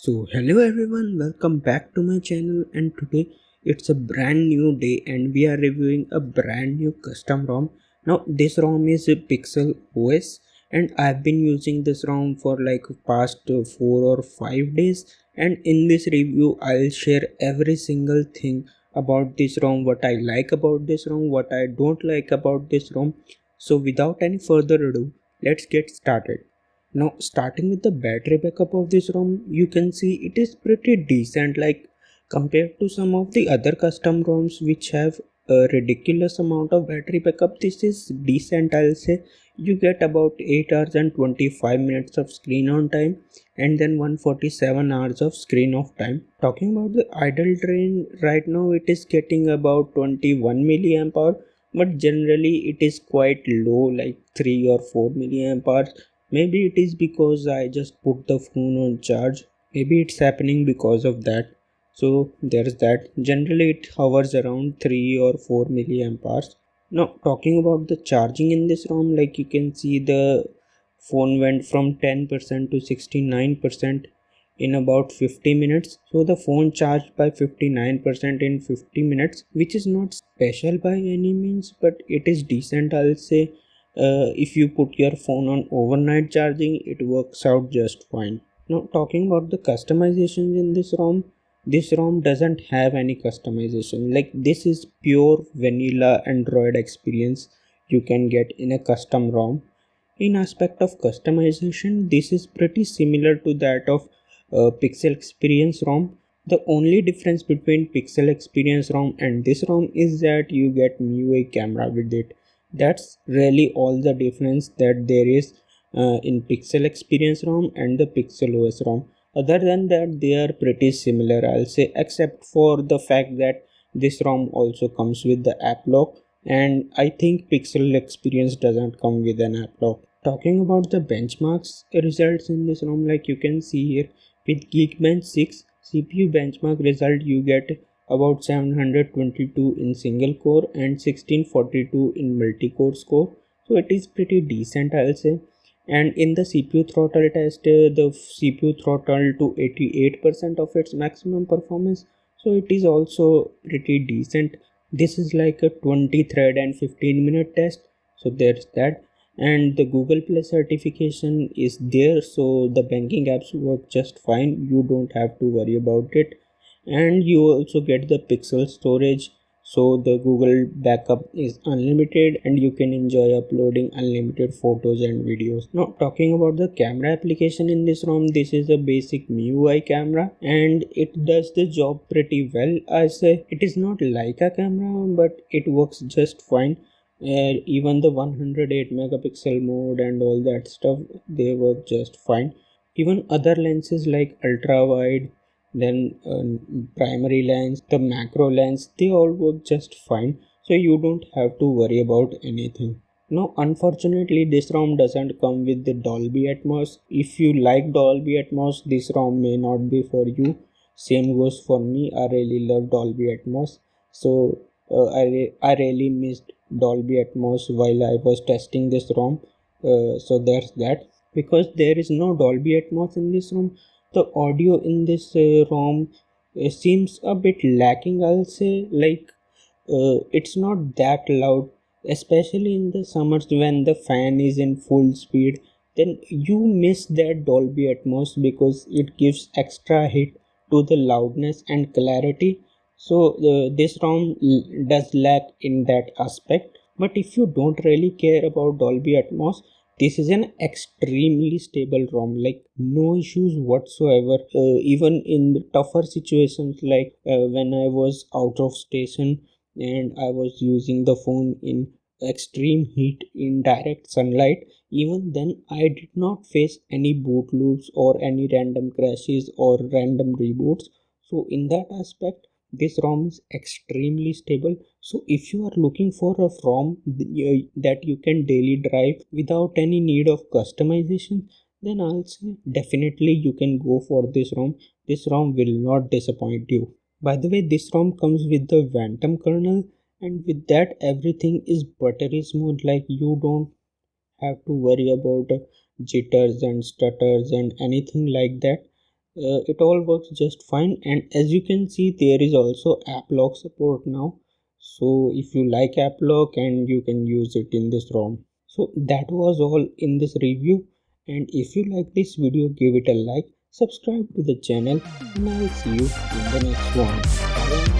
Hello everyone, welcome back to my channel, and today it's a brand new day and we are reviewing a brand new custom ROM. Now this ROM is a Pixel OS and I've been using this ROM for like past 4 or 5 days, and in this review I'll share every single thing about this ROM, what I like about this ROM, what I don't like about this ROM. So without any further ado, let's get started. Now, starting with the battery backup of this ROM, you can see it is pretty decent, like compared to some of the other custom ROMs which have a ridiculous amount of battery backup. This is decent, I'll say. You get about 8 hours and 25 minutes of screen on time and then 147 hours of screen off time. Talking about the idle drain, right now it is getting about 21 milliamp hour, but generally it is quite low, like 3 or 4 milliamp hours. Maybe it is because I just put the phone on charge. Maybe it's happening because of that. So there's that. Generally it hovers around 3 or 4 milliamp hours. Now talking about the charging in this ROM, like you can see the phone went from 10% to 69% in about 50 minutes. So the phone charged by 59% in 50 minutes, which is not special by any means, but it is decent, I'll say. If you put your phone on overnight charging, it works out just fine. Now talking about the customizations in this ROM doesn't have any customization. Like this is pure vanilla Android experience you can get in a custom ROM. In aspect of customization, this is pretty similar to that of Pixel Experience ROM. The only difference between Pixel Experience ROM and this ROM is that you get MIUI camera with it. That's really all the difference that there is in Pixel Experience ROM and the Pixel OS ROM. Other than that, they are pretty similar, I'll say, except for the fact that this ROM also comes with the app lock, and I think Pixel Experience doesn't come with an app lock. Talking about the benchmarks results in this ROM, like you can see here, with Geekbench 6 CPU benchmark result, you get about 722 in single core and 1642 in multi-core score. So it is pretty decent, I'll say. And in the CPU throttle test, the CPU throttled to 88% of its maximum performance. So it is also pretty decent. This is like a 20 thread and 15-minute test. So there's that. And the Google Play certification is there, so the banking apps work just fine. You don't have to worry about it. And you also get the pixel storage, so the Google backup is unlimited and you can enjoy uploading unlimited photos and videos. Now talking about the camera application in this ROM, this is a basic MIUI camera and it does the job pretty well. I say it is not like a camera, but it works just fine. Even the 108 megapixel mode and all that stuff, they work just fine. Even other lenses like ultra wide, then primary lens, the macro lens, they all work just fine, so you don't have to worry about anything. Now unfortunately this ROM doesn't come with the Dolby Atmos. If you like Dolby Atmos, this ROM may not be for you. Same goes for me. I really love Dolby Atmos, so I really missed Dolby Atmos while I was testing this ROM. So there's that. Because there is no Dolby Atmos in this ROM, the audio in this ROM seems a bit lacking, I'll say. Like it's not that loud, especially in the summers when the fan is in full speed. Then you miss that Dolby Atmos because it gives extra hit to the loudness and clarity. So this ROM does lack in that aspect. But if you don't really care about Dolby Atmos, this is an extremely stable ROM, like no issues whatsoever. Even in the tougher situations, like when I was out of station and I was using the phone in extreme heat in direct sunlight, even then I did not face any boot loops or any random crashes or random reboots. So in that aspect, this ROM is extremely stable. So if you are looking for a ROM that you can daily drive without any need of customization, then I'll say definitely you can go for this ROM. This ROM will not disappoint you. By the way, this ROM comes with the Phantom kernel, and with that everything is buttery smooth. Like you don't have to worry about jitters and stutters and anything like that. it all works just fine, and as you can see there is also app lock support now. So if you like app lock, and you can use it in this ROM. So that was all in this review, and if you like this video, give it a like, subscribe to the channel, and I'll see you in the next one. Bye.